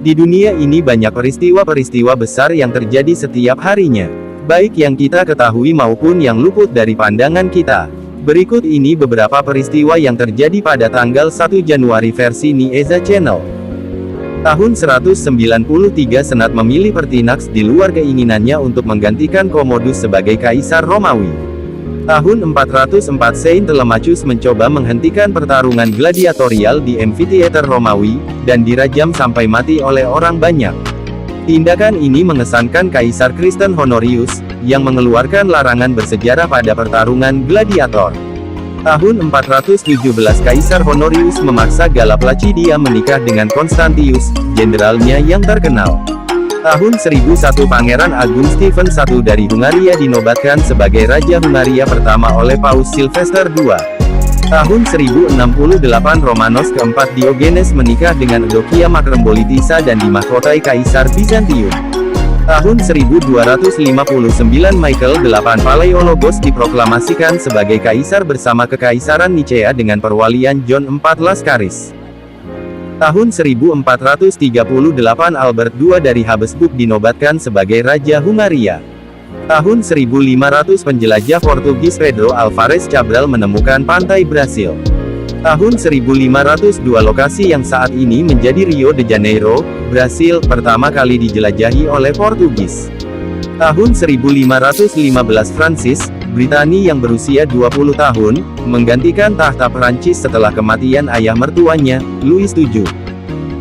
Di dunia ini banyak peristiwa-peristiwa besar yang terjadi setiap harinya. Baik yang kita ketahui maupun yang luput dari pandangan kita. Berikut ini beberapa peristiwa yang terjadi pada tanggal 1 Januari versi Nieza Channel. Tahun 193 Senat memilih Pertinax di luar keinginannya untuk menggantikan Commodus sebagai Kaisar Romawi. Tahun 404 Saint Telemachus mencoba menghentikan pertarungan gladiatorial di Amphitheater Romawi, dan dirajam sampai mati oleh orang banyak. Tindakan ini mengesankan Kaisar Kristen Honorius, yang mengeluarkan larangan bersejarah pada pertarungan gladiator. Tahun 417 Kaisar Honorius memaksa Galla Placidia menikah dengan Constantius, jenderalnya yang terkenal. Tahun 1001 Pangeran Agung Stephen I dari Hungaria dinobatkan sebagai Raja Hungaria pertama oleh Paus Sylvester II. Tahun 1068 Romanos keempat Diogenes menikah dengan Eudokia Makrembolitisa dan dimahkotai Kaisar Bizantium. Tahun 1259 Michael VIII Palaiologos diproklamasikan sebagai Kaisar bersama Kekaisaran Nicea dengan perwalian John IV Laskaris. Tahun 1438 Albert II dari Habsburg dinobatkan sebagai Raja Hungaria. Tahun 1500 penjelajah Portugis Pedro Alvarez Cabral menemukan pantai Brasil. Tahun 1502 lokasi yang saat ini menjadi Rio de Janeiro, Brasil, pertama kali dijelajahi oleh Portugis. Tahun 1515 Francis, Britania yang berusia 20 tahun, menggantikan tahta Perancis setelah kematian ayah mertuanya, Louis VII.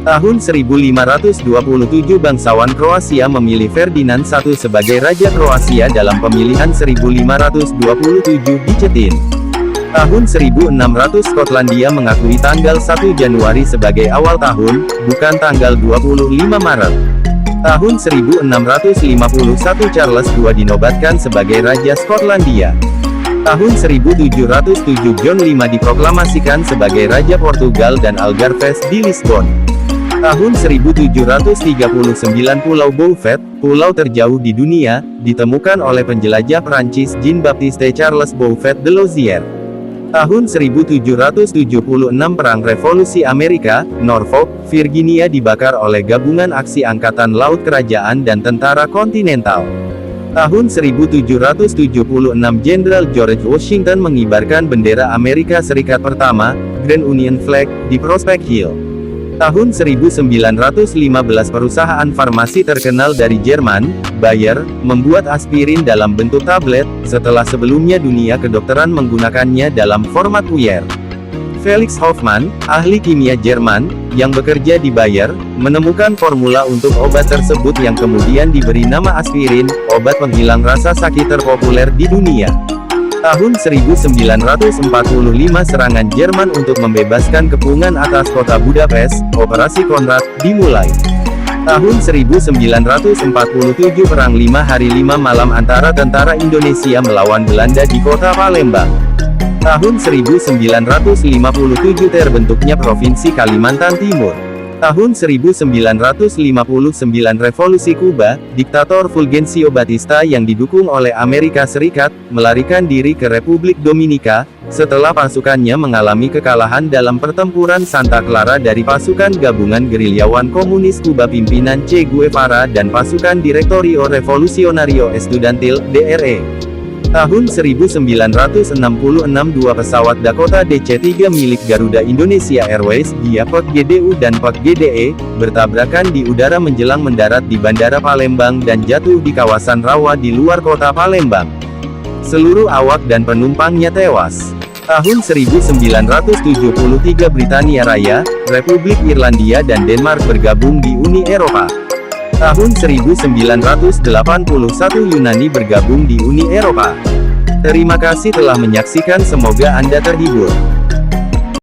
Tahun 1527 bangsawan Kroasia memilih Ferdinand I sebagai Raja Kroasia dalam pemilihan 1527 di Cetin. Tahun 1600 Skotlandia mengakui tanggal 1 Januari sebagai awal tahun, bukan tanggal 25 Maret. Tahun 1651 Charles II dinobatkan sebagai Raja Skotlandia. Tahun 1707 John V diproklamasikan sebagai Raja Portugal dan Algarves di Lisbon. Tahun 1739 Pulau Bouvet, pulau terjauh di dunia, ditemukan oleh penjelajah Prancis Jean-Baptiste Charles Bouvet de Lozier. Tahun 1776 Perang Revolusi Amerika, Norfolk, Virginia dibakar oleh gabungan aksi Angkatan Laut Kerajaan dan Tentara Kontinental. Tahun 1776 Jenderal George Washington mengibarkan bendera Amerika Serikat pertama, Grand Union Flag, di Prospect Hill. Tahun 1915 perusahaan farmasi terkenal dari Jerman, Bayer, membuat aspirin dalam bentuk tablet, setelah sebelumnya dunia kedokteran menggunakannya dalam format puyer. Felix Hoffmann, ahli kimia Jerman, yang bekerja di Bayer, menemukan formula untuk obat tersebut yang kemudian diberi nama aspirin, obat penghilang rasa sakit terpopuler di dunia. Tahun 1945 serangan Jerman untuk membebaskan kepungan atas kota Budapest, Operasi Konrad, dimulai. Tahun 1947 Perang 5 Hari 5 Malam antara tentara Indonesia melawan Belanda di kota Palembang. Tahun 1957 terbentuknya Provinsi Kalimantan Timur. Tahun 1959 Revolusi Kuba, diktator Fulgencio Batista yang didukung oleh Amerika Serikat, melarikan diri ke Republik Dominika, setelah pasukannya mengalami kekalahan dalam pertempuran Santa Clara dari pasukan gabungan gerilyawan komunis Kuba pimpinan Che Guevara dan pasukan Directorio Revolucionario Estudiantil, DRE. Tahun 1966 dua pesawat Dakota DC-3 milik Garuda Indonesia Airways, Pak GDU dan Pak GDE, bertabrakan di udara menjelang mendarat di Bandara Palembang dan jatuh di kawasan rawa di luar kota Palembang. Seluruh awak dan penumpangnya tewas. Tahun 1973 Britania Raya, Republik Irlandia dan Denmark bergabung di Uni Eropa. Tahun 1981 Yunani bergabung di Uni Eropa. Terima kasih telah menyaksikan, semoga Anda terhibur.